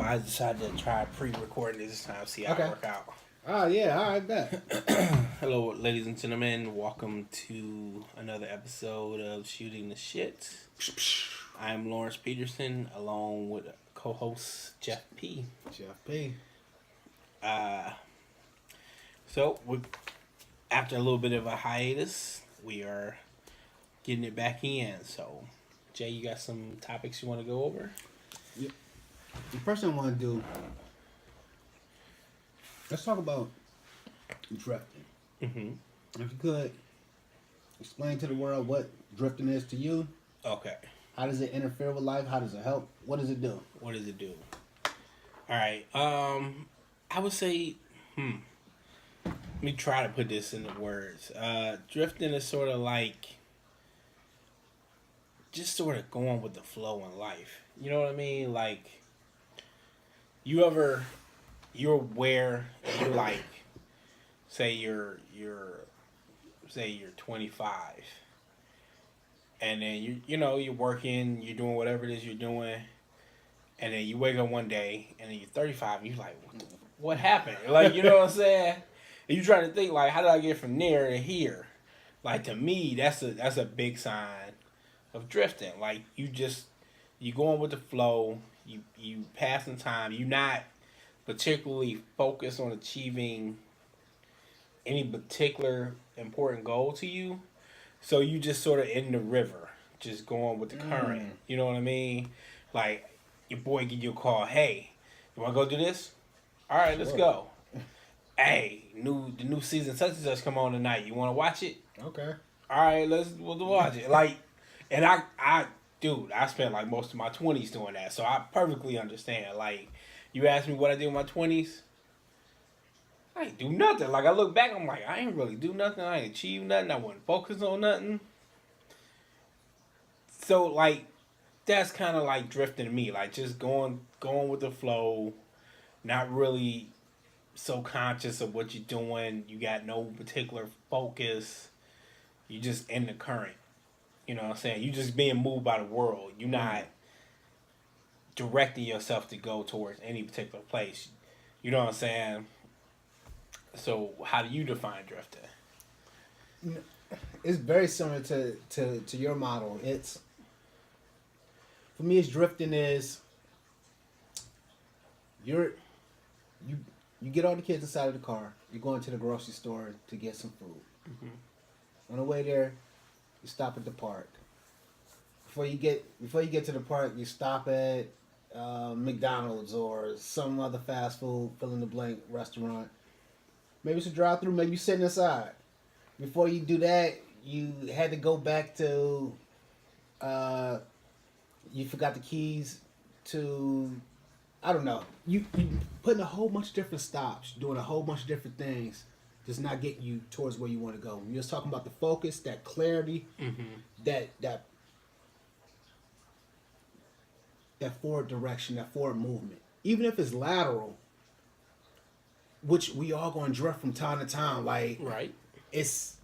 I decided to try pre-recording this time, see how it Okay. work out. Oh yeah, all right, bet. Hello, ladies and gentlemen. Welcome to another episode of Shooting the Shit. I'm Lawrence Peterson, along with co-host Jeff P. Jeff P. So, after a little bit of a hiatus, we are getting it back in. So, Jay, you got some topics you want to go over? Yep. The first thing I want to do, let's talk about drifting. Mm-hmm. If you could explain to the world what drifting is to you. Okay. How does it interfere with life? How does it help? What does it do? What does it do? All right. I would say, let me try to put this into words. Drifting is sort of like just sort of going with the flow in life. You know what I mean? Like, you're aware, you're like, say you're 25, and then you're working, you're doing whatever it is you're doing, and then you wake up one day and then you're 35 and you're like, what happened? Like, you know what I'm saying? And you trying to think like, how did I get from there to here? Like, to me, that's a big sign of drifting. Like, you going with the flow, you passing time, you not particularly focused on achieving any particular important goal to you. So you just sort of in the river, just going with the current. You know what I mean? Like, your boy give you a call, hey, you want to go do this? All right, let's go. Hey, the new season such and such come on tonight. You want to watch it? Okay. All right, we'll watch it. Like, and I spent like most of my 20s doing that, so I perfectly understand. Like, you ask me what I did in my 20s, I ain't do nothing. Like, I look back, I'm like, I ain't really do nothing. I ain't achieve nothing. I wasn't focused on nothing. So, like, that's kind of like drifting to me. Like, just going with the flow, not really so conscious of what you're doing. You got no particular focus. You just in the current. You know what I'm saying? You just being moved by the world. You're not directing yourself to go towards any particular place. You know what I'm saying? So, how do you define drifting? It's very similar to your model. For me, it's drifting is you get all the kids inside of the car. You're going to the grocery store to get some food. Mm-hmm. On the way there, you stop at the park. Before you get to the park, you stop at McDonald's or some other fast food fill in the blank restaurant. Maybe it's a drive-through. Maybe you're sitting inside. Before you do that, you had to go back to. You forgot the keys to. I don't know. You putting a whole bunch of different stops, doing a whole bunch of different things, does not get you towards where you want to go. You're just talking about the focus, that clarity, that forward direction, that forward movement. Even if it's lateral, which we all going to drift from time to time. Like, right. It's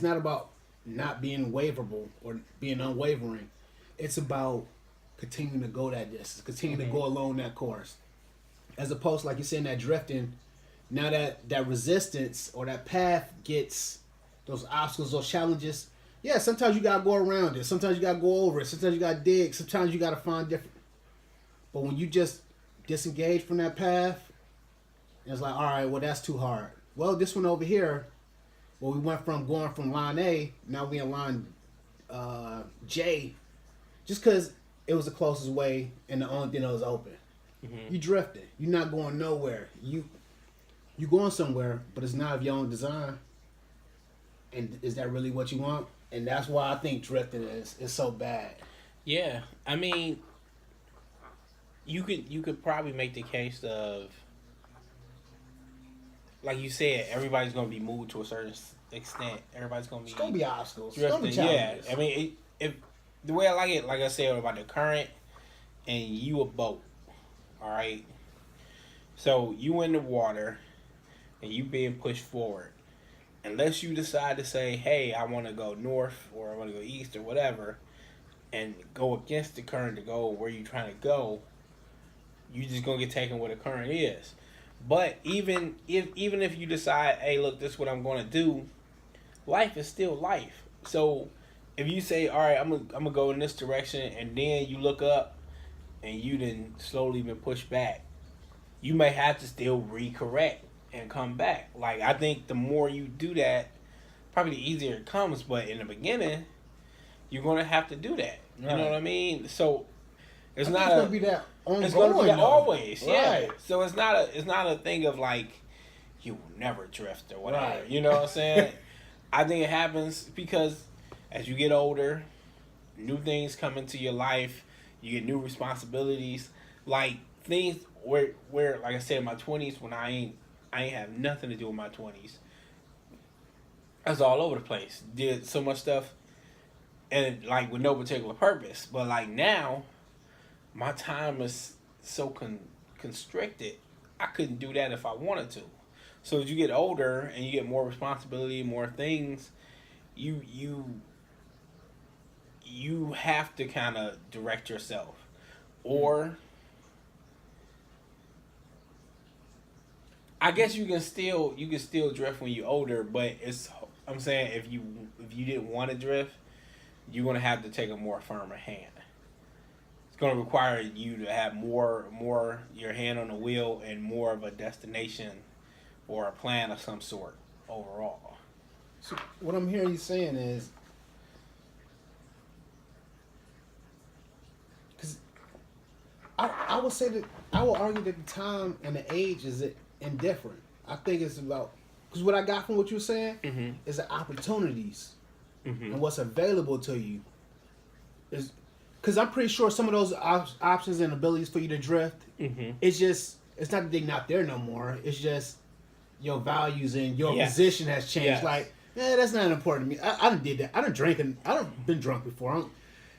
not about not being waverable or being unwavering. It's about continuing to go that distance, continuing to go along that course. As opposed to, like you're saying, that drifting, now that resistance or that path gets those obstacles, those challenges, yeah, sometimes you got to go around it. Sometimes you got to go over it. Sometimes you got to dig. Sometimes you got to find different. But when you just disengage from that path, it's like, all right, well, that's too hard. Well, this one over here, well, we went from going from line A, now we in line J, just because it was the closest way and the only thing that was open. You drifting. You're not going nowhere. You going somewhere, but it's not of your own design. And is that really what you want? And that's why I think drifting is so bad. Yeah, I mean, you could probably make the case of, like you said, everybody's gonna be moved to a certain extent. Everybody's gonna be. It's gonna be obstacles. Drifting. It's gonna be challenges. Yeah, I mean, if the way I like it, like I said about the current, and you a boat, all right. So you in the water, and you being pushed forward. Unless you decide to say, hey, I want to go north or I want to go east or whatever, and go against the current to go where you're trying to go, you just gonna get taken where the current is. But even if you decide, hey, look, this is what I'm gonna do, life is still life. So if you say, all right, I'm gonna go in this direction, and then you look up and you then slowly been pushed back, you may have to still recorrect and come back. Like, I think the more you do that, probably the easier it comes. But in the beginning, you're gonna have to do that. You know what I mean? So it's I not think it's gonna be that ongoing. it's gonna be that though. always, yeah. Right. So it's not a thing of like you will never drift or whatever. Right. You know what I'm saying? I think it happens because as you get older, new things come into your life. You get new responsibilities, like things where like I said in my 20s, when I ain't have nothing to do with my 20s. I was all over the place. Did so much stuff, and like with no particular purpose. But like now, my time is so constricted. I couldn't do that if I wanted to. So as you get older and you get more responsibility, more things, you have to kind of direct yourself, or I guess you can still drift when you're older. But I'm saying if you didn't want to drift, you're gonna have to take a more firmer hand. It's going to require you to have more your hand on the wheel and more of a destination or a plan of some sort overall. So what I'm hearing you saying is, because I would say that I will argue that the time and the age is indifferent. I think it's about, because what I got from what you were saying is the opportunities and what's available to you. Is because I'm pretty sure some of those options and abilities for you to drift, it's not that they're not there no more. It's just your values and your position has changed. Yes. Like, that's not important to me. I done did that. I done drank and I done been drunk before.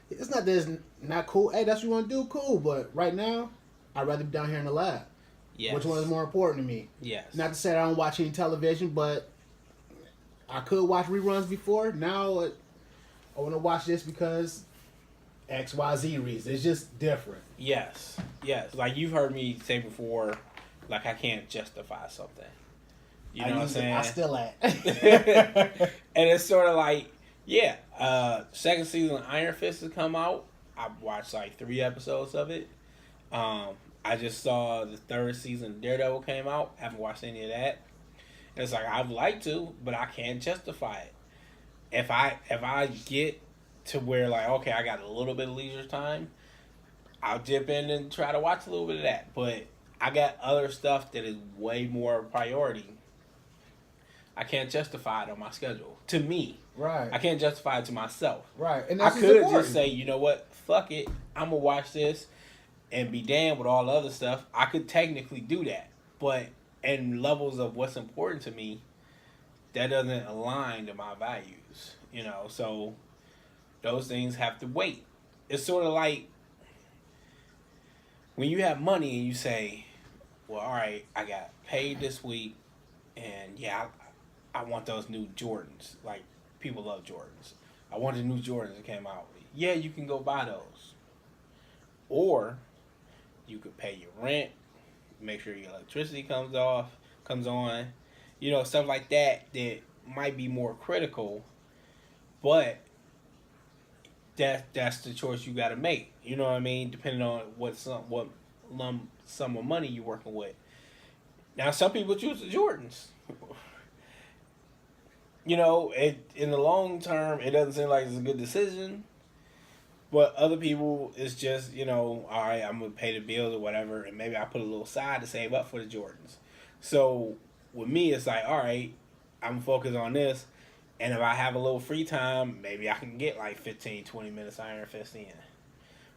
It's not that it's not cool. Hey, that's what you want to do, cool. But right now, I'd rather be down here in the lab. Yes. Which one is more important to me? Yes. Not to say I don't watch any television, but I could watch reruns before. Now I want to watch this because XYZ reasons. It's just different. Yes. Like you've heard me say before, like I can't justify something. You know what I'm saying? I still at. And it's sort of like, second season of Iron Fist has come out. I've watched like 3 episodes of it. I just saw the 3rd season of Daredevil came out. Haven't watched any of that. And it's like I'd like to, but I can't justify it. If I get to where like, okay, I got a little bit of leisure time, I'll dip in and try to watch a little bit of that. But I got other stuff that is way more priority. I can't justify it on my schedule. To me. Right. I can't justify it to myself. Right. And I that's could just say, you know what, fuck it, I'm going to watch this and be damned with all the other stuff. I could technically do that. But in levels of what's important to me, that doesn't align to my values. You know, so those things have to wait. It's sort of like when you have money and you say, well, all right, I got paid this week, and I want those new Jordans. Like, people love Jordans. I want the new Jordans that came out. Yeah, you can go buy those. Or you could pay your rent, make sure your electricity comes on, you know, stuff like that might be more critical, but that's the choice you got to make. You know what I mean? Depending on what lump sum of money you're working with. Now, some people choose the Jordans. You know, in the long term, it doesn't seem like it's a good decision. But other people, it's just, you know, all right, I'm going to pay the bills or whatever, and maybe I put a little side to save up for the Jordans. So, with me, it's like, all right, I'm focused on this, and if I have a little free time, maybe I can get like 15, 20 minutes Iron Fist in.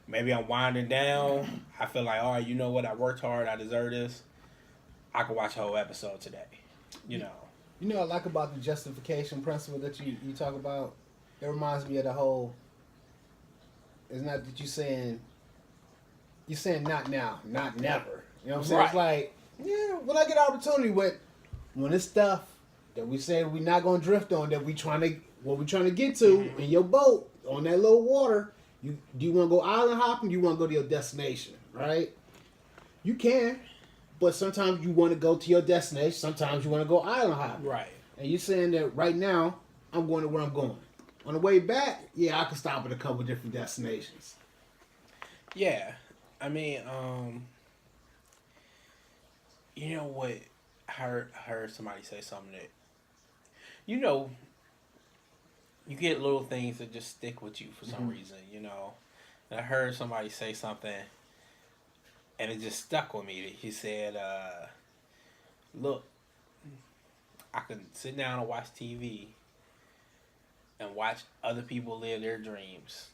Maybe I'm winding down. I feel like, all right, you know what, I worked hard, I deserve this. I could watch a whole episode today, you know. You know what I like about the justification principle that you talk about? It reminds me of the whole, it's not that you're saying not now, not never. You know what I'm saying? Right. It's like, yeah, when I get opportunity when it's stuff that we say we're not gonna drift on, that we trying to get to in your boat on that little water, do you wanna go island hopping, do you wanna go to your destination, right? You can, but sometimes you want to go to your destination. Sometimes you want to go island hopping. Right. And you're saying that right now, I'm going to where I'm going. On the way back, yeah, I can stop at a couple different destinations. Yeah. I mean, you know what? I heard somebody say something that, you know, you get little things that just stick with you for some reason, you know. And I heard somebody say something, and it just stuck with me. He said, "Look, I can sit down and watch TV and watch other people live their dreams,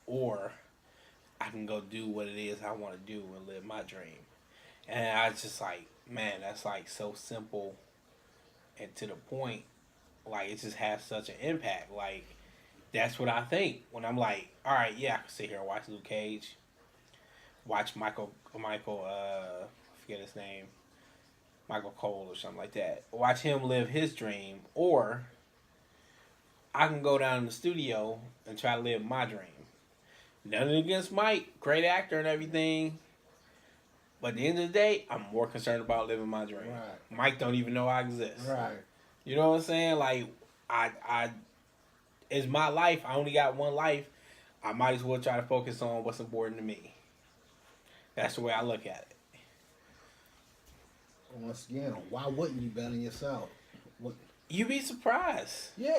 or I can go do what it is I want to do and live my dream." And I was just like, man, that's like so simple and to the point. Like it just has such an impact. Like that's what I think when I'm like, all right, yeah, I can sit here and watch Luke Cage, watch Michael, forget his name, Michael Cole or something like that. Watch him live his dream, or I can go down in the studio and try to live my dream. Nothing against Mike, great actor and everything. But at the end of the day, I'm more concerned about living my dream. Right. Mike don't even know I exist. Right. You know what I'm saying? Like, it's my life. I only got one life. I might as well try to focus on what's important to me. That's the way I look at it. Once again, why wouldn't you bet on yourself? What? You'd be surprised. Yeah,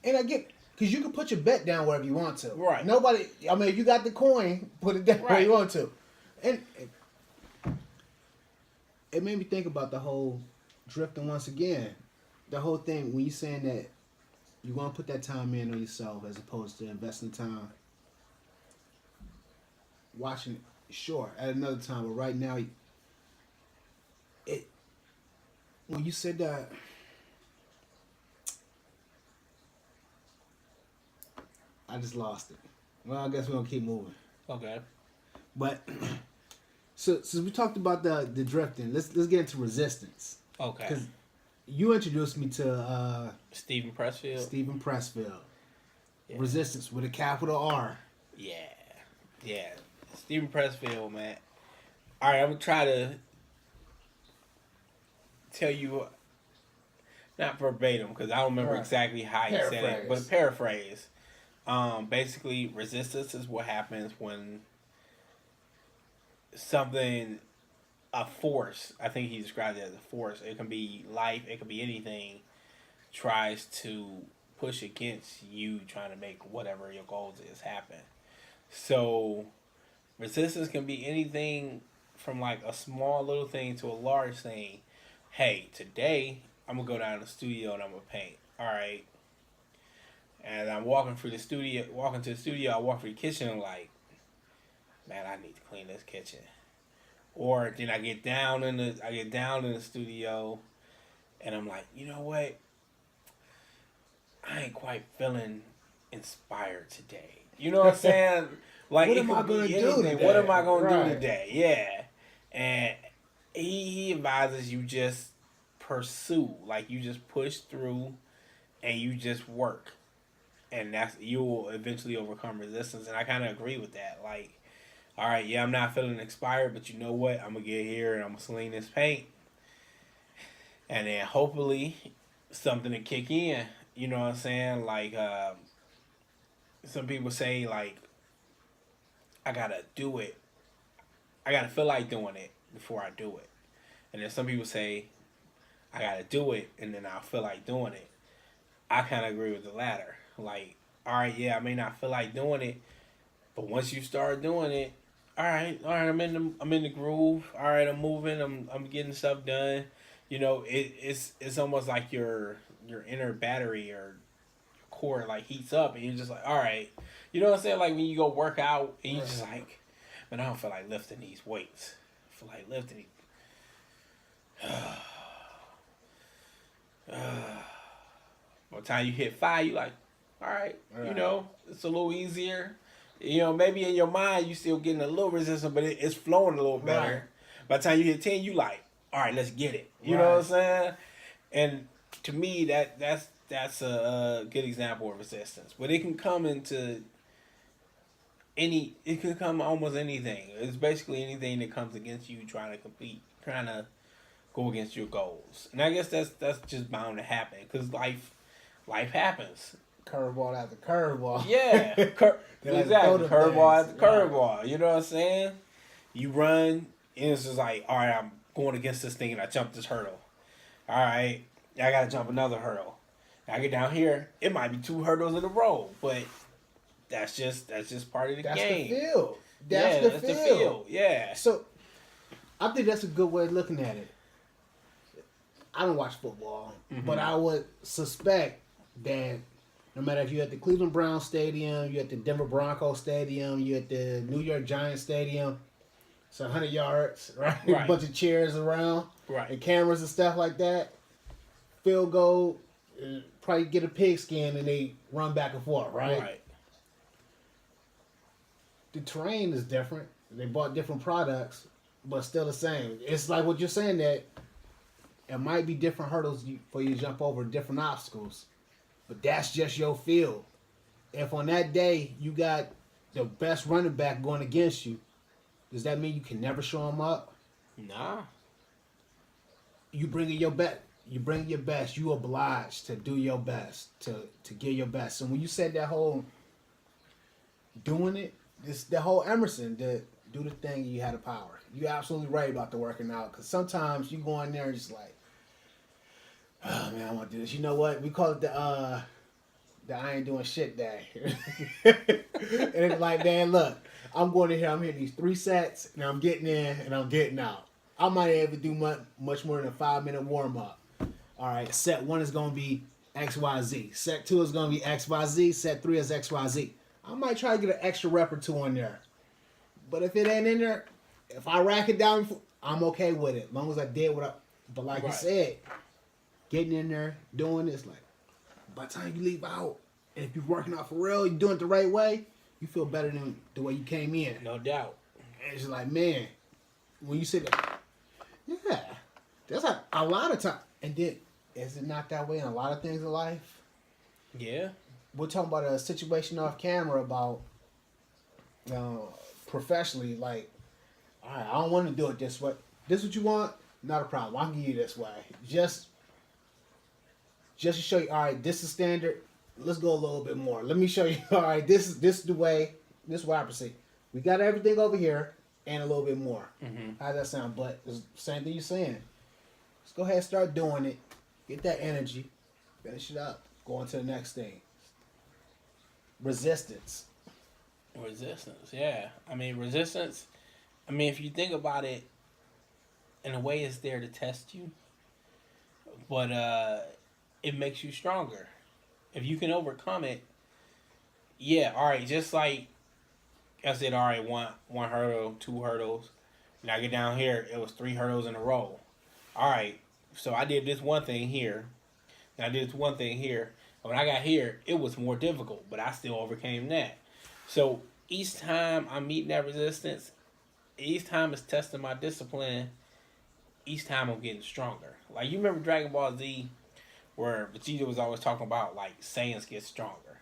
and I get because you can put your bet down wherever you want to. Right. Nobody. I mean, if you got the coin, put it down where you want to. And it made me think about the whole drifting once again. The whole thing when you're saying that you want to put that time in on yourself as opposed to investing time watching it. Sure, at another time, but right now, it when you said that. I just lost it. Well, I guess we're gonna keep moving. Okay. But so since we talked about the drifting, let's get into resistance. Okay. Because you introduced me to Stephen Pressfield. Stephen Pressfield. Yeah. Resistance with a capital R. Yeah. Yeah. Stephen Pressfield, man. All right, I'm gonna try to tell you, not verbatim, because I don't remember exactly how he said it, but a paraphrase. Basically, resistance is what happens when something, a force, I think he described it as a force, it can be life, it can be anything, tries to push against you trying to make whatever your goals is happen. So, resistance can be anything from like a small little thing to a large thing. Hey, today I'm gonna go down to the studio and I'm gonna paint. All right. And I'm walking to the studio, I walk through the kitchen and I'm like, man, I need to clean this kitchen. Or then I get down in the studio and I'm like, you know what? I ain't quite feeling inspired today. You know what I'm saying? Like, what am I gonna do today? What am I gonna do today? Yeah. And he advises you just pursue. Like, you just push through and you just work. And you will eventually overcome resistance. And I kind of agree with that. Like, all right, yeah, I'm not feeling inspired, but you know what? I'm going to get here and I'm going to sling this paint. And then hopefully something to kick in. You know what I'm saying? Like, some people say, like, I got to do it. I got to feel like doing it before I do it. And then some people say, I got to do it and then I'll feel like doing it. I kind of agree with the latter. Like, all right, yeah, I may not feel like doing it, but once you start doing it, all right, I'm in the groove. All right, I'm moving. I'm getting stuff done. You know, it's almost like your inner battery or core like heats up, and you're just like, all right, you know what I'm saying? Like when you go work out and you just like, man, I don't feel like lifting these weights. I feel like lifting these. By the time you hit 5, you like, all right, you know, it's a little easier. You know, maybe in your mind you still getting a little resistance, but it's flowing a little better. Right. By the time you hit 10, you like, all right, let's get it. You know what I'm saying? And to me, that's a good example of resistance. But it can come into it could come almost anything. It's basically anything that comes against you trying to compete, trying to go against your goals. And I guess that's just bound to happen because life happens. Curveball after curveball. Yeah, They exactly. them Curveball things. after curveball. You know what I'm saying? You run, and it's just like, all right, I'm going against this thing, and I jump this hurdle. All right, I gotta jump another hurdle. I get down here, it might be 2 hurdles in a row, but that's just part of the That's game. the field. That's the field. Yeah. So I think that's a good way of looking at it. I don't watch football, but I would suspect that no matter if you're at the Cleveland Browns Stadium, you're at the Denver Broncos Stadium, you're at the New York Giants Stadium, it's 100 yards, right? A bunch of chairs around, right, and cameras and stuff like that. Field goal, probably get a pigskin and they run back and forth, right? The terrain is different. They bought different products, but still the same. It's like what you're saying that it might be different hurdles for you to jump over, different obstacles, but that's just your field. If on that day you got the best running back going against you, does that mean you can never show him up? Nah. You bring in your best. You bring your best. You obliged to do your best, to give your best. So when you said that whole doing it, the whole Emerson, the do the thing, you had the power. You're absolutely right about the working out, because sometimes you go in there and just like, oh man, I want to do this. You know what? We call it the I ain't doing shit day. And it's like, man, look, I'm going in here, I'm hitting these 3 sets, and I'm getting in and I'm getting out. I might ever do much more than a 5-minute warm up. All right, set 1 is going to be XYZ. Set 2 is going to be XYZ. Set 3 is XYZ. I might try to get an extra rep or 2 on there. But if it ain't in there, if I rack it down, I'm okay with it. As long as I did what I... But like you said, getting in there, doing this, like, by the time you leave out, and if you're working out for real, you're doing it the right way, you feel better than the way you came in. No doubt. And it's like, man, when you sit there, yeah, that's a lot of time. And then, is it not that way in a lot of things in life? Yeah. We're talking about a situation off camera about professionally, like, all right, I don't want to do it this way. This what you want? Not a problem. I can give you this way. Just to show you, all right, this is standard. Let's go a little bit more. Let me show you, all right, this is the way, this is what I proceed. We got everything over here and a little bit more. How does that sound? But it's the same thing you're saying. Let's go ahead and start doing it. Get that energy. Finish it up. Go on to the next thing. Resistance, yeah. I mean, if you think about it, in a way it's there to test you, but it makes you stronger. If you can overcome it, yeah, all right, just like I said, all right, one hurdle, 2 hurdles. When I get down here, it was 3 hurdles in a row. All right, so I did this one thing here, and I did this one thing here. And when I got here, it was more difficult, but I still overcame that. So each time I'm meeting that resistance, each time it's testing my discipline, each time I'm getting stronger. Like, you remember Dragon Ball Z, where Vegeta was always talking about, like, Saiyans get stronger.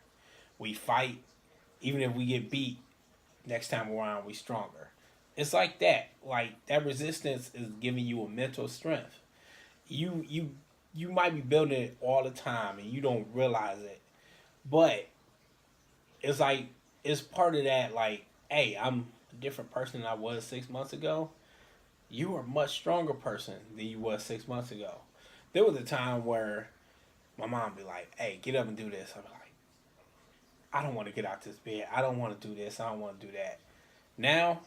We fight, even if we get beat, next time around we stronger. It's like that. Like, that resistance is giving you a mental strength. You might be building it all the time and you don't realize it. But it's like, it's part of that, like, hey, I'm a different person than I was 6 months ago. You are a much stronger person than you was 6 months ago. There was a time where my mom would be like, hey, get up and do this. I'd be like, I don't want to get out this bed. I don't want to do this. I don't want to do that. Now,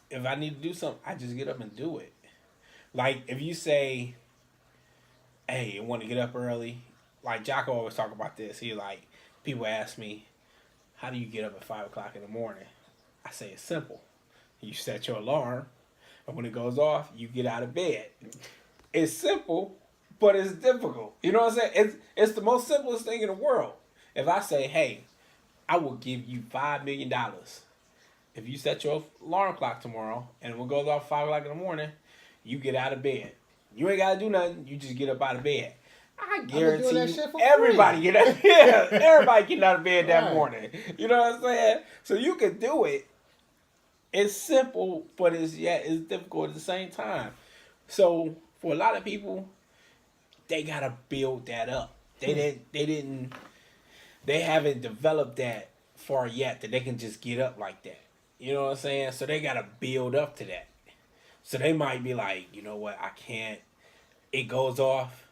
if I need to do something, I just get up and do it. Like, if you say, hey, you want to get up early? Like, Jocko always talk about this. He like, people ask me, how do you get up at 5 o'clock in the morning? I say it's simple. You set your alarm, and when it goes off, you get out of bed. It's simple, but it's difficult. You know what I'm saying? It's the most simplest thing in the world. If I say, hey, I will give you $5 million if you set your alarm clock tomorrow, and when it goes off 5 o'clock in the morning, you get out of bed. You ain't got to do nothing. You just get up out of bed. I I've been doing guarantee that you, shit for everybody free. get out. Yeah, everybody getting out of bed that Right. morning. You know what I'm saying? So you can do it. It's simple, but it's difficult at the same time. So for a lot of people, they gotta build that up. They haven't developed that far yet that they can just get up like that. You know what I'm saying? So they gotta build up to that. So they might be like, you know what, I can't. It goes off.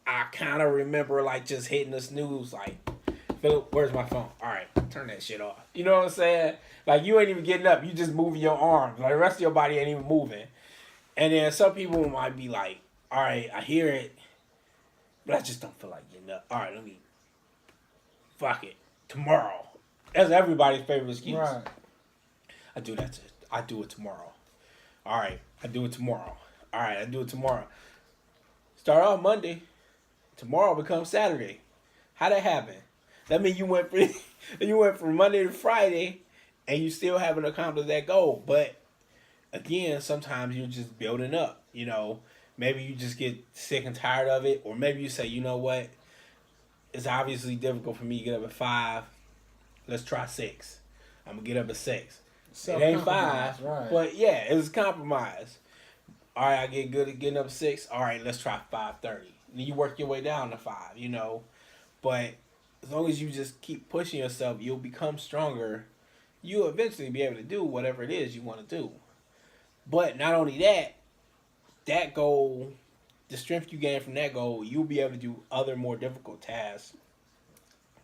I kind of remember like just hitting the snooze, like, Philip, where's my phone? All right, turn that shit off. You know what I'm saying? Like you ain't even getting up. You just moving your arms. Like the rest of your body ain't even moving. And then some people might be like, all right, I hear it, but I just don't feel like getting up. All right, let me fuck it tomorrow. That's everybody's favorite excuse. Right. I do that. I do it tomorrow. All right, I do it tomorrow. All right, I do it tomorrow. Start off Monday. Tomorrow becomes Saturday. How that happen? That means you went from Monday to Friday, and you still haven't accomplished that goal. But again, sometimes you're just building up. You know, maybe you just get sick and tired of it, or maybe you say, you know what, it's obviously difficult for me to get up at 5. Let's try 6. I'm gonna get up at 6. It ain't 5, right. but yeah, it's a compromise. All right, I get good at getting up at 6. All right, let's try 5:30. Then you work your way down to 5. You know, but as long as you just keep pushing yourself, you'll become stronger. You'll eventually be able to do whatever it is you want to do. But not only that, that goal, the strength you gain from that goal, you'll be able to do other more difficult tasks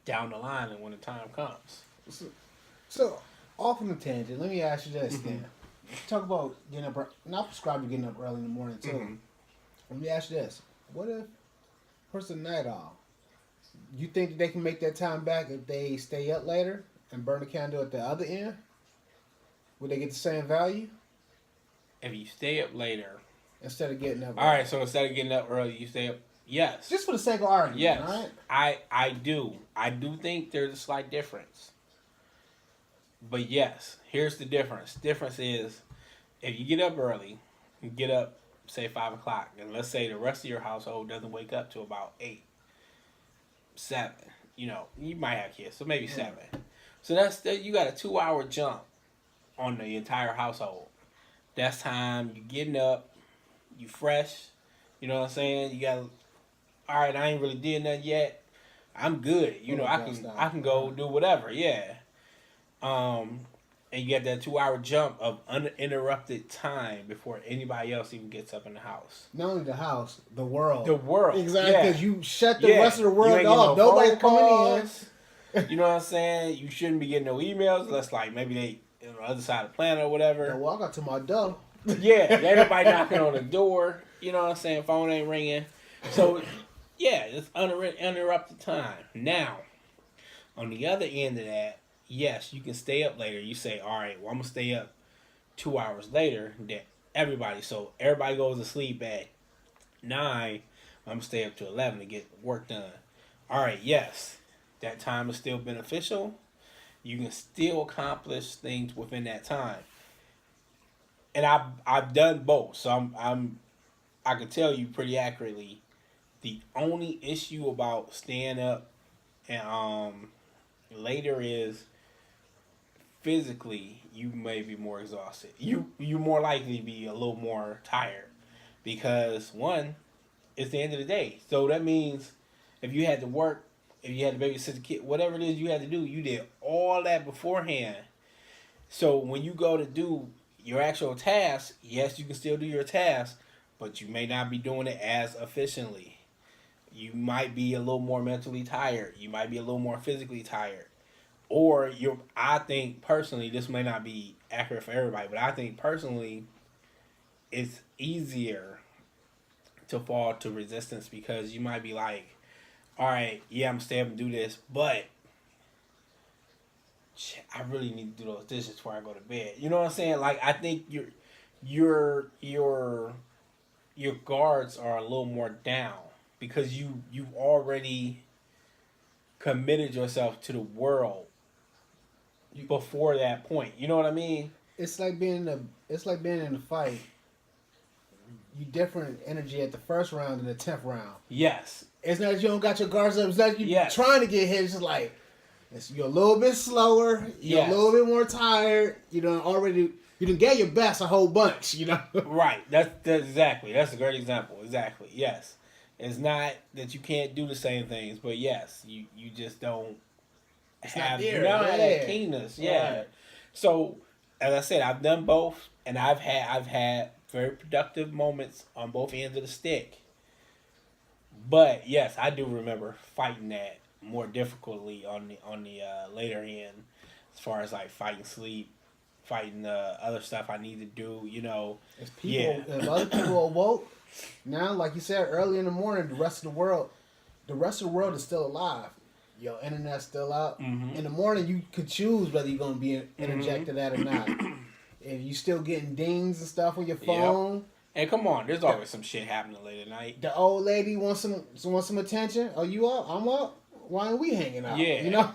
down the line and when the time comes. So, off on the tangent, let me ask you this Mm-hmm. then. Talk about getting up, not prescribed to getting up early in the morning too. Mm-hmm. Let me ask you this. What if person night off? You think that they can make that time back if they stay up later and burn the candle at the other end? Would they get the same value? If you stay up later. Instead of getting up All right, so instead of getting up early, you stay up. Yes. Just for the sake of argument, yes. right? I do. I do think there's a slight difference. But yes, here's the difference. Difference is if you get up early, you get up, say 5 o'clock, and let's say the rest of your household doesn't wake up till about 8, 7. You know, you might have kids, so maybe 7. So you got a 2-hour jump on the entire household. That's time you getting up, you fresh. You know what I'm saying? You got, all right, I ain't really did nothing yet. I'm good. You know, I can go do whatever. Yeah. And you get that 2-hour jump of uninterrupted time before anybody else even gets up in the house. Not only the house, the world. The world. Exactly, because Yeah. you shut the rest of the world You off. no Nobody's coming calls. You know what I'm saying? You shouldn't be getting no emails unless, like, maybe they on the other side of the planet or whatever. in. Walk out to my door. Yeah, ain't nobody knocking on the door. You know what I'm saying? Phone ain't ringing. So, yeah, it's uninterrupted time. Now, on the other end of that, yes, you can stay up later. You say, all right, well, I'm going to stay up 2 hours later than everybody. So everybody goes to sleep at 9. I'm going to stay up to 11 to get work done. All right, yes, that time is still beneficial. You can still accomplish things within that time. And I've done both. So I can tell you pretty accurately the only issue about staying up and later is physically you may be more exhausted. You're more likely to be a little more tired because one, it's the end of the day. So that means if you had to work, if you had to babysit the kid, whatever it is you had to do, you did all that beforehand. So when you go to do your actual task, yes, you can still do your task, but you may not be doing it as efficiently. You might be a little more mentally tired. You might be a little more physically tired. Or I think personally, this may not be accurate for everybody, but I think personally it's easier to fall to resistance because you might be like, all right, yeah, I'm gonna stay up and do this, but shit, I really need to do those dishes before I go to bed. You know what I'm saying? Like I think your guards are a little more down because you've already committed yourself to the world before that point. You know what I mean? It's like being in a fight. you different energy at the first round than the 10th round. Yes. It's not that you don't got your guards up. It's not that you Yes. trying to get hit. It's just like you're a little bit slower. You're Yes. a little bit more tired. You done get your best a whole bunch. You know. Right. That's exactly. That's a great example. Exactly. Yes. It's not that you can't do the same things, but yes, you just don't have that keenness. Yeah. Right. So, as I said, I've done both, and I've had very productive moments on both ends of the stick. But yes, I do remember fighting that more difficultly on the later end, as far as like fighting sleep, fighting the other stuff I need to do. You know, As people, if other people awoke, now, like you said, early in the morning, the rest of the world is still alive. Your internet's still out. Mm-hmm. In the morning, you could choose whether you're gonna be interjected at or not. If you still getting dings and stuff on your phone. Yep. And come on, there's always some shit happening late at night. The old lady wants some attention. Oh, you up? I'm up. Why aren't we hanging out? Yeah. You know?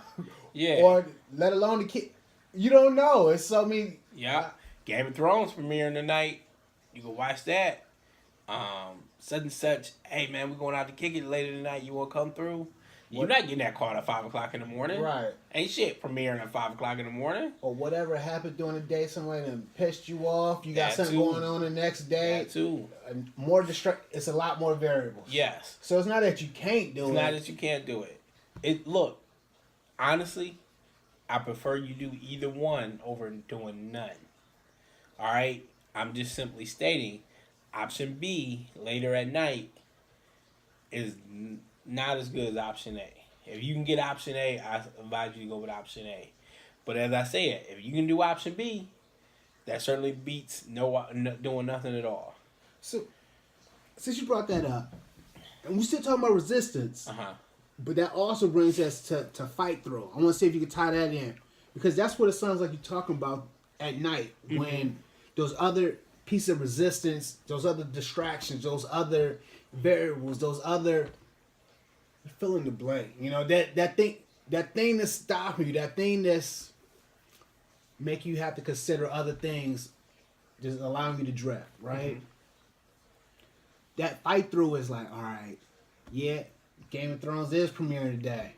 Yeah. Or let alone the kid. You don't know. It's so many. Yeah. Game of Thrones premiering tonight. You can watch that. Such and such. Hey man, we're going out to kick it later tonight. You want to come through? You're not getting that call at 5 o'clock in the morning. Right. Ain't shit premiering at 5 o'clock in the morning. Or whatever happened during the day, somebody done pissed you off. You got That something too. going on the next day. That too. More it's a lot more variables. Yes. So it's not that you can't do it. It's not that you can't do it. Look, honestly, I prefer you do either one over doing none. All right? I'm just simply stating option B later at night is not as good as option A. If you can get option A, I advise you to go with option A. But as I said, if you can do option B, that certainly beats no doing nothing at all. So, since you brought that up, and we're still talking about resistance, but that also brings us to fight through. I want to see if you can tie that in. Because that's what it sounds like you're talking about at night, when those other pieces of resistance, those other distractions, those other variables, those other fill in the blank. You know, that thing that's stopping you, that thing that's make you have to consider other things, just allowing you to drift, right? That fight through is like, all right, yeah, Game of Thrones is premiering today,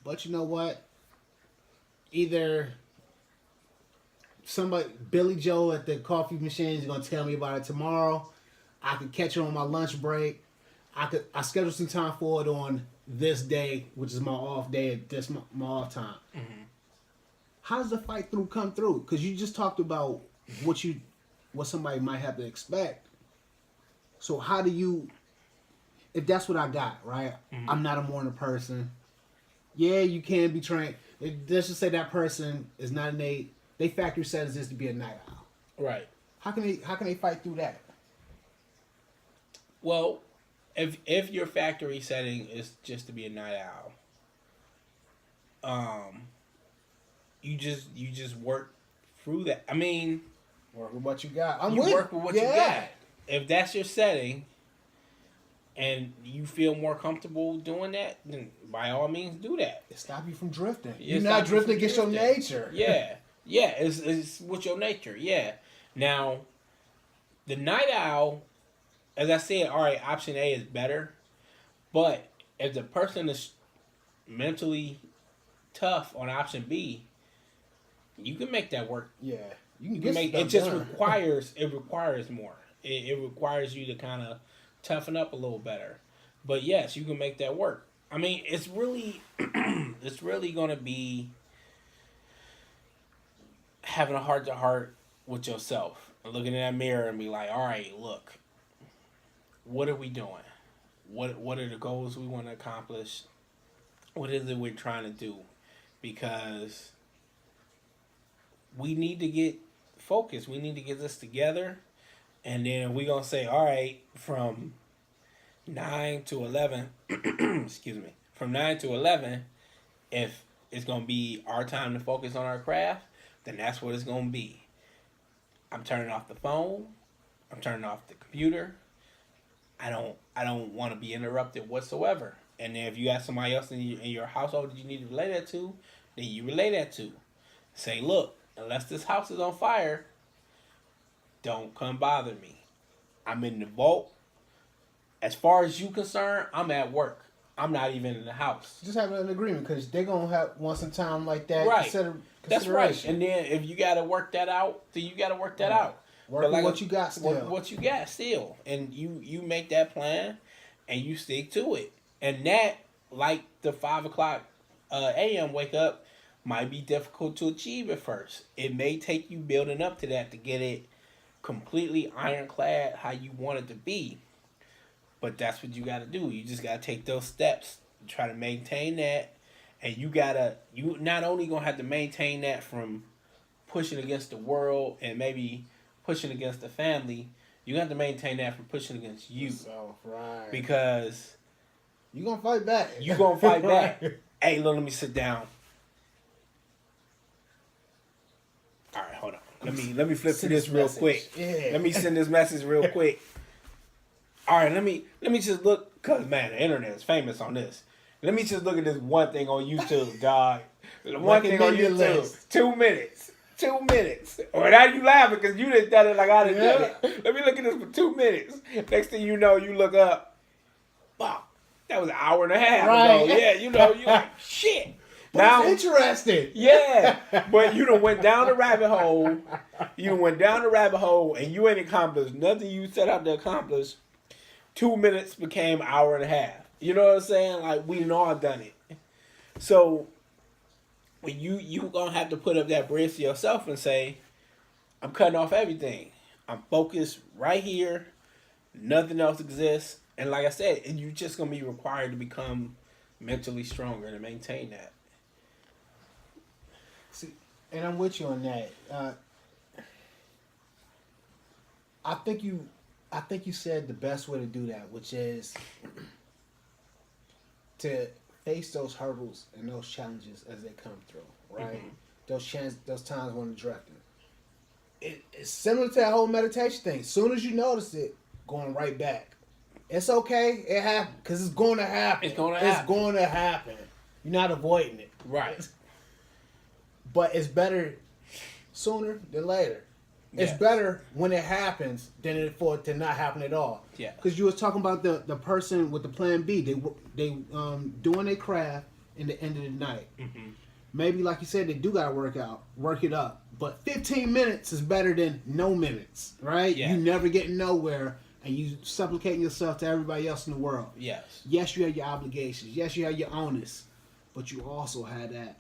but you know what? Either Billy Joe at the coffee machine is gonna tell me about it tomorrow. I could catch it on my lunch break. I schedule some time for it on this day, which is my off day. This my off time. How does the fight through come through? Because you just talked about what somebody might have to expect. So how do you? If that's what I got, right? I'm not a morning person. Yeah, you can be trained. Let's just say that person is not innate. They factory status is to be a night owl. Right. How can they fight through that? Well, if your factory setting is just to be a night owl, you just work through that. I mean, Work with what you got. work with what you got. If that's your setting, and you feel more comfortable doing that, then by all means do that. It stop you from drifting. It You're stop not you drifting from against your drifting. nature. Yeah, it's with your nature. Yeah. Now, the night owl, as I said, all right, option A is better, but if the person is mentally tough on option B, you can make that work. Yeah. You can make it. Just requires more. It requires you to kind of toughen up a little better. But yes, you can make that work. I mean, it's really going to be having a heart to heart with yourself and looking in that mirror and be like, all right, look, what are we doing? What are the goals we want to accomplish? What is it we're trying to do? Because we need to get focused. We need to get this together. And then we're going to say, all right, from 9 to 11, excuse me, from 9 to 11, if it's going to be our time to focus on our craft, then that's what it's going to be. I'm turning off the phone. I'm turning off the computer. I don't want to be interrupted whatsoever. And then if you got somebody else in your household that you need to relay that to, then you relay that to. Say, look, unless this house is on fire, don't come bother me. I'm in the vault. As far as you concerned, I'm at work. I'm not even in the house. Just having an agreement because they're gonna have want some time like that. Right. That's right. Consideration. And then if you got to work that out, then you got to work that out. Work with what you got still. What you got still, and you make that plan, and you stick to it. And that, like the 5 o'clock a.m. wake up, might be difficult to achieve at first. It may take you building up to that to get it completely ironclad how you want it to be. But that's what you got to do. You just got to take those steps, try to maintain that, and you not only gonna have to maintain that from pushing against the world and maybe pushing against the family, you have to maintain that from pushing against you. So, right. Because you gonna fight back. You gonna fight back. Hey, look, let me sit down. All right, hold on. Let me flip to this real quick. Yeah. Let me send this message real quick. All right, let me just look, cause man, the internet is famous on this. Let me just look at this one thing on YouTube, dog. One thing on YouTube. List. 2 minutes. 2 minutes. Or now you laughing because you done done it like I done done it. Let me look at this for 2 minutes. Next thing you know, you look up. Wow, that was an hour and a half ago. Yeah, you like, shit. Now it's interesting. Yeah, but you done went down the rabbit hole. You went down the rabbit hole and you ain't accomplished nothing you set out to accomplish. 2 minutes became an hour and a half. You know what I'm saying? Like, we done all done it. So, when you gonna have to put up that bridge to yourself and say, I'm cutting off everything. I'm focused right here. Nothing else exists. And like I said, you're just gonna be required to become mentally stronger to maintain that. See, and I'm with you on that. I think you said the best way to do that, which is to face those hurdles and those challenges as they come through, right? Mm-hmm. Those times when you're drifting. It's similar to that whole meditation thing. As soon as you notice it, going right back. It's okay. It happens because it's going to happen. It's going to happen. You're not avoiding it. Right. But it's better sooner than later. It's better when it happens than for it to not happen at all. Yeah. Because you was talking about the person with the plan B. They doing their craft in the end of the night. Mm-hmm. Maybe like you said, they do gotta work it up. But 15 minutes is better than no minutes, right? Yeah. You never getting nowhere, and you supplicating yourself to everybody else in the world. Yes. Yes, you have your obligations. Yes, you have your onus, but you also had that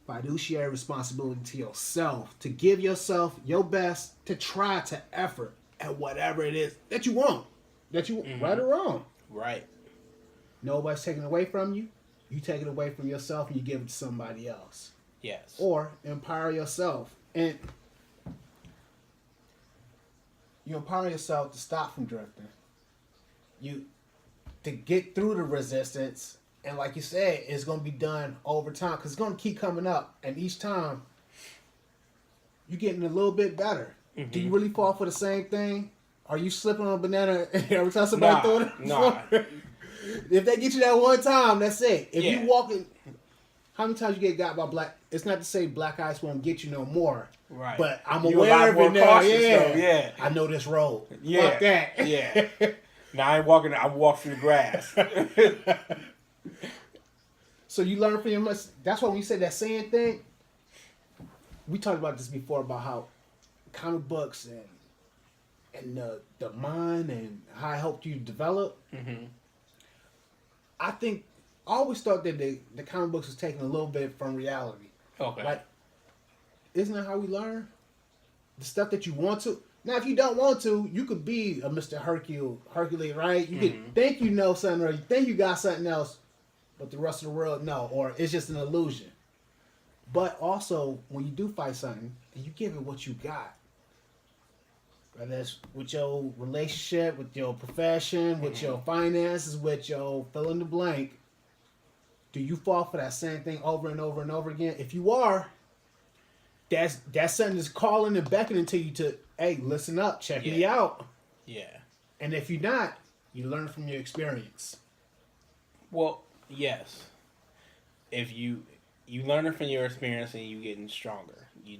fiduciary responsibility to yourself, to give yourself your best, to try to effort at whatever it is that you want, right or wrong. Right. Nobody's taking it away from you. You take it away from yourself and you give it to somebody else. Yes. Or empower yourself. And you empower yourself to stop from drifting. To get through the resistance. And like you said, it's going to be done over time because it's going to keep coming up. And each time, you're getting a little bit better. Mm-hmm. Do you really fall for the same thing? Are you slipping on a banana every time somebody throw it? Nah. If they get you that one time, that's it. If you walking, how many times you get got by black? It's not to say black ice won't get you no more. Right. But I'm aware of it now. Yeah. I know this road. Yeah. Fuck that. Yeah. Now I ain't walking. I walk through the grass. So you learn from your mistakes. That's why when you said that saying thing, we talked about this before about how comic books and the mind and how it helped you develop. Mm-hmm. I always thought that the comic books was taking a little bit from reality. Okay. Like, isn't that how we learn? The stuff that you want to. Now, if you don't want to, you could be a Mr. Hercules, right? You could think you know something or you think you got something else, but the rest of the world, no. Or it's just an illusion. But also, when you do fight something, and you give it what you got, whether that's with your relationship, with your profession, with your finances, with your fill in the blank, do you fall for that same thing over and over and over again? If you are, that's something that's calling and beckoning to you to, hey, listen up, check me out. Yeah. And if you're not, you learn from your experience. Well, yes. If you learn it from your experience and you getting stronger, you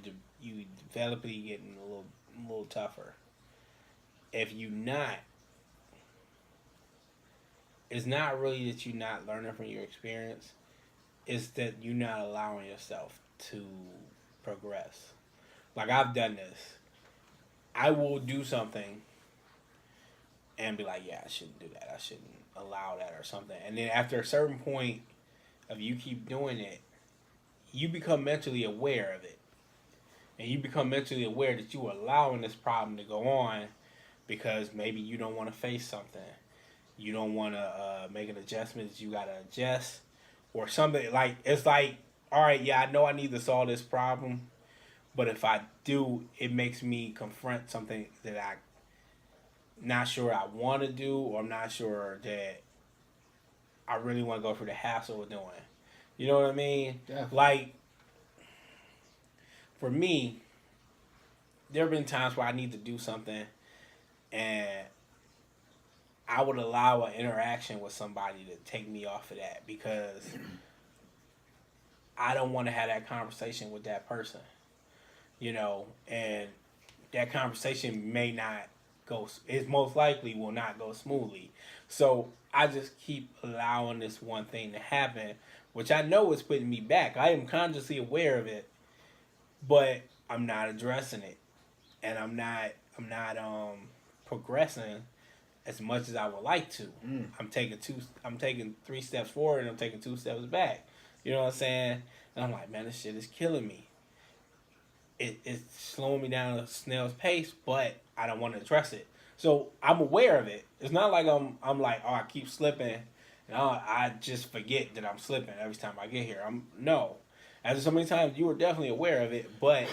develop it, you getting a little tougher. if you not, it's not really that you're not learning from your experience. It's that you're not allowing yourself to progress. Like I've done this. I will do something and be like, yeah, I shouldn't do that. I shouldn't allow that or something. And then after a certain point of you keep doing it, you become mentally aware of it. And you become mentally aware that you are allowing this problem to go on because maybe you don't want to face something. You don't want to make an adjustment that you got to adjust or something. Like, it's like, all right, yeah, I know I need to solve this problem. But if I do, it makes me confront something that I'm not sure I want to do, or I'm not sure that I really want to go through the hassle of doing. You know what I mean? Definitely. Like, for me, there have been times where I need to do something and I would allow an interaction with somebody to take me off of that because I don't want to have that conversation with that person. You know, and that conversation may not go, it most likely will not go smoothly. So I just keep allowing this one thing to happen, which I know is putting me back. I am consciously aware of it, but I'm not addressing it. And I'm not progressing as much as I would like to. I'm taking 3 steps forward and I'm taking 2 steps back. You know what I'm saying? And I'm like, man, this shit is killing me. It's slowing me down at a snail's pace, but I don't want to address it. So I'm aware of it. It's not like I'm like, oh, I keep slipping, and I just forget that I'm slipping every time I get here. No. After so many times, you were definitely aware of it, but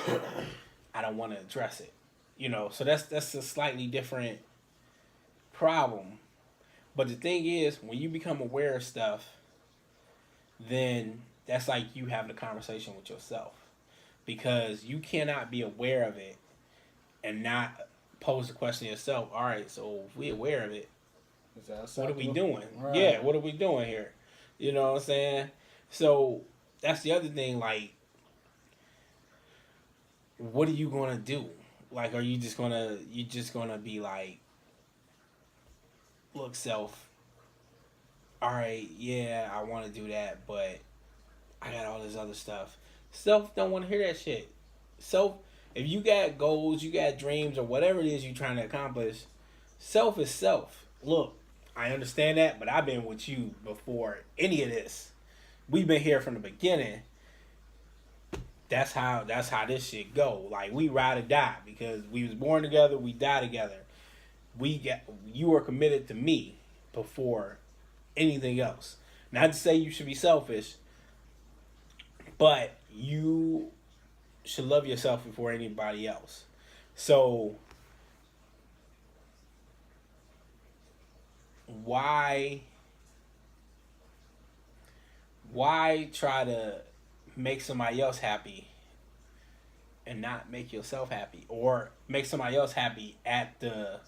I don't want to address it. You know, so that's a slightly different problem. But the thing is, when you become aware of stuff, then that's like you having a conversation with yourself. Because you cannot be aware of it and not pose the question to yourself, all right, so if we're aware of it, what are we doing? Right. Yeah, what are we doing here? You know what I'm saying? So that's the other thing, like, what are you gonna do? Like, are you just gonna be like, look, self, all right, yeah, I want to do that, but I got all this other stuff. Self don't want to hear that shit. Self, if you got goals, you got dreams, or whatever it is you're trying to accomplish, self is self. Look, I understand that, but I've been with you before any of this. We've been here from the beginning. That's how this shit go. Like, we ride or die because we was born together, we die together. You are committed to me before anything else. Not to say you should be selfish, but you should love yourself before anybody else. So why try to make somebody else happy and not make yourself happy, or make somebody else happy at the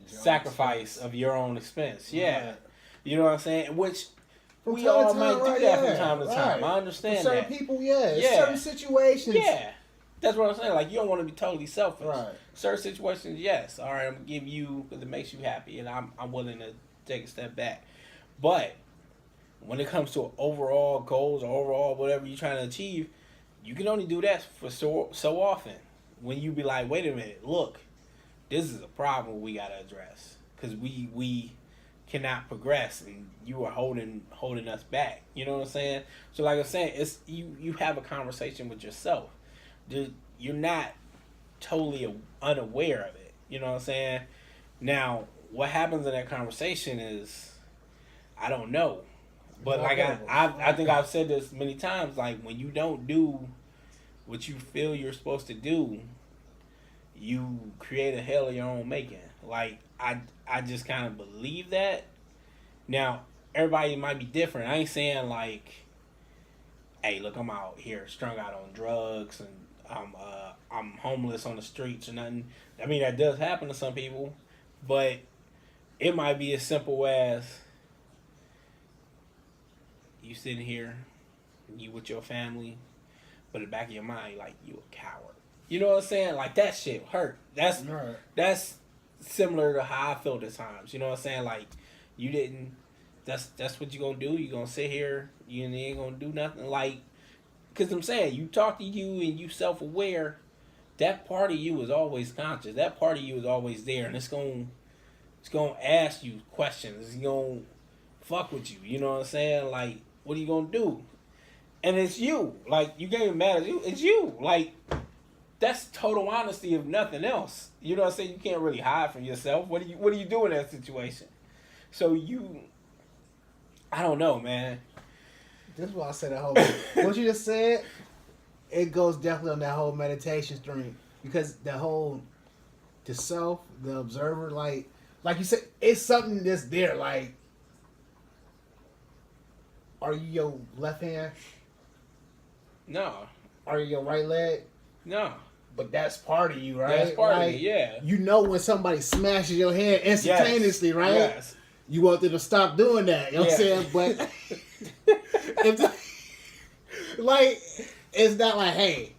sacrifice of your own expense? Yeah. Right. You know what I'm saying? Which we all might do that from time to time. I understand that. Certain people, certain situations. Yeah. That's what I'm saying. Like, you don't want to be totally selfish. Right. Certain situations, yes. All right, I'm going to give you because it makes you happy, and I'm willing to take a step back. But when it comes to overall goals or overall whatever you're trying to achieve, you can only do that for so often. When you be like, wait a minute, look, this is a problem we got to address because we cannot progress and you are holding us back. You know what I'm saying? So like I'm saying, it's you have a conversation with yourself. You're not totally unaware of it. You know what I'm saying? Now, what happens in that conversation is, I don't know. But like I think I've said this many times, like, when you don't do what you feel you're supposed to do, you create a hell of your own making. Like, I just kind of believe that. Now, everybody might be different. I ain't saying like, hey, look, I'm out here strung out on drugs and I'm homeless on the streets or nothing. I mean, that does happen to some people, but it might be as simple as you sitting here, you with your family, but in the back of your mind, like, you a coward. You know what I'm saying? Like, that shit hurt. That's similar to how I felt at times. You know what I'm saying? Like you didn't. That's what you gonna do. You gonna sit here. You ain't gonna do nothing. Like, cause I'm saying you talk to you and you self aware. That part of you is always conscious. That part of you is always there, and it's gonna ask you questions. It's gonna fuck with you. You know what I'm saying? Like, what are you gonna do? And it's you. Like, you can't even mad at you. It's you. Like, that's total honesty if nothing else. You know what I'm saying? You can't really hide from yourself. What do you do in that situation? So I don't know, man. This is why I said that whole. What you just said, it goes definitely on that whole meditation stream because the self, the observer, like you said, it's something that's there. Like, are you your left hand? No. Are you your right leg? No. But that's part of you, right? That's part like, of it, yeah. You know when somebody smashes your hand instantaneously, yes. right? Yes. You want them to stop doing that. You know what I'm saying? But like, it's not like, hey,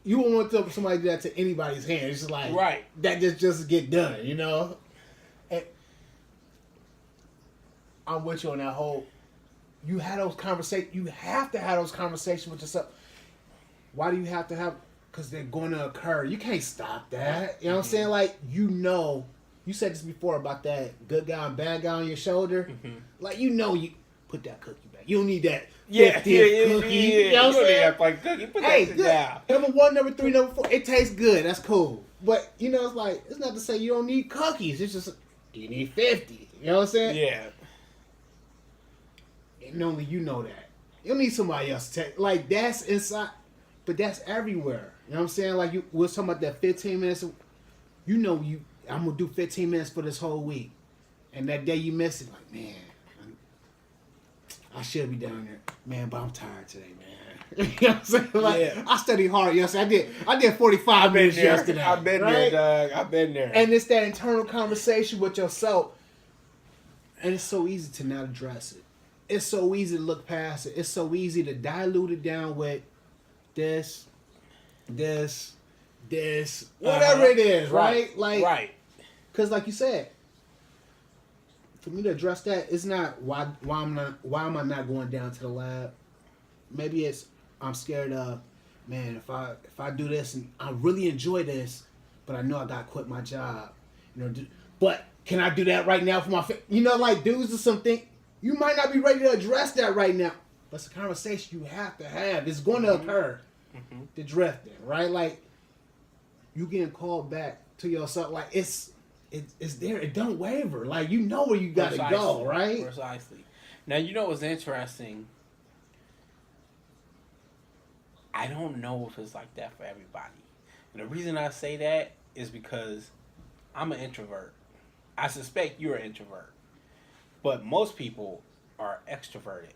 you won't want somebody to do that to anybody's hand. It's just like, right. That just get done, you know? And I'm with you on that whole, you have those conversations, you have to have those conversations with yourself. Why do you have to have, because they're going to occur. You can't stop that. You know what I'm saying? Like, you said this before about that good guy and bad guy on your shoulder. Mm-hmm. Like, you put that cookie back. You don't need that cookie. Yeah. You know what I'm you don't saying? need that fucking cookie. Put that shit down. Number 1, number 3, number 4. It tastes good. That's cool. But, it's like, it's not to say you don't need cookies. It's just, you need 50. You know what I'm saying? Yeah. And only you know that. You don't need somebody else to take. Like, that's inside. But that's everywhere. You know what I'm saying? Like, we was talking about that 15 minutes. I'm going to do 15 minutes for this whole week. And that day you miss it, like, man, I should be down there. Man, but I'm tired today, man. You know what I'm saying? Like, yeah. I studied hard yesterday. I did 45 minutes yesterday. I've been there, dog. I've been there. And it's that internal conversation with yourself. And it's so easy to not address it. It's so easy to look past it. It's so easy to dilute it down with this, whatever it is, right? Like, right. Because, like you said, for me to address that, it's not why am I not going down to the lab? Maybe it's I'm scared of, man, if I do this and I really enjoy this, but I know I gotta quit my job, but can I do that right now for my like dudes or something? You might not be ready to address that right now. But it's a conversation you have to have. It's going to occur. Mm-hmm. The drifting, right? Like, you getting called back to yourself. Like, it's there. It don't waver. Like, you know where you got to go, right? Precisely. Now, you know what's interesting? I don't know if it's like that for everybody. And the reason I say that is because I'm an introvert. I suspect you're an introvert. But most people are extroverted.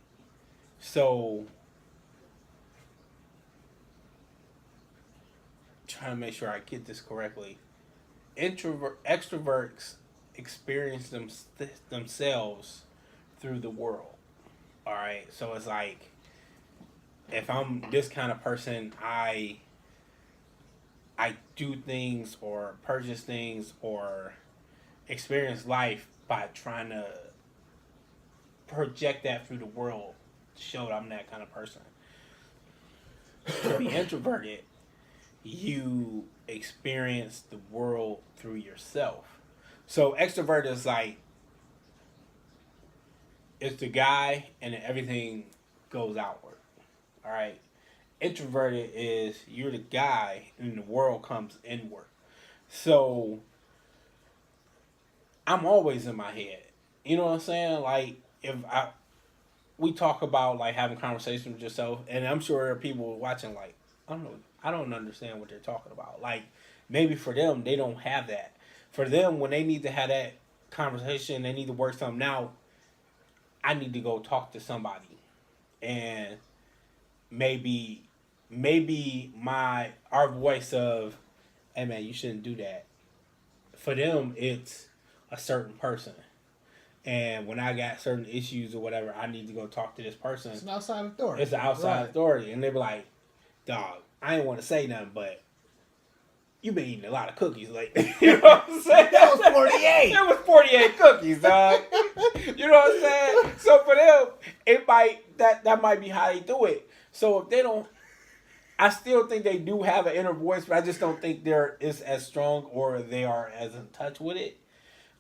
So, trying to make sure I get this correctly. Extroverts experience themselves through the world. All right? So, it's like, if I'm this kind of person, I do things or purchase things or experience life by trying to project that through the world to show that I'm that kind of person. To be introverted, you experience the world through yourself. So extrovert is like, it's the guy and then everything goes outward. All right. Introverted is you're the guy and the world comes inward. So I'm always in my head. You know what I'm saying? Like, we talk about like having conversations with yourself, and I'm sure there are people watching like, I don't understand what they're talking about. Like, maybe for them, they don't have that. For them, when they need to have that conversation, they need to work something out, I need to go talk to somebody. And maybe our voice of, hey man, you shouldn't do that. For them, it's a certain person. And when I got certain issues or whatever, I need to go talk to this person. It's an outside authority. It's an outside authority. And they be like, dog, I ain't want to say nothing, but you've been eating a lot of cookies lately. You know what I'm saying? That was 48. It was 48 cookies, dog. You know what I'm saying? So for them, it might that might be how they do it. So if they don't, I still think they do have an inner voice, but I just don't think is as strong or they are as in touch with it.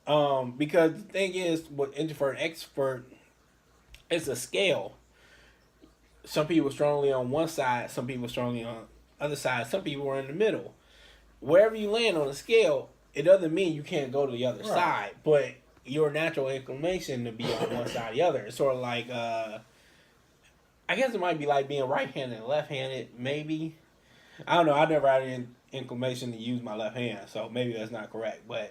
Because the thing is, for an expert, it's a scale. Some people strongly on one side, some people strongly on the other side, some people are in the middle. Wherever you land on the scale, it doesn't mean you can't go to the other side, but your natural inclination to be on one side or the other. It's sort of like, I guess it might be like being right-handed and left-handed, maybe. I don't know. I never had an inclination to use my left hand, so maybe that's not correct. But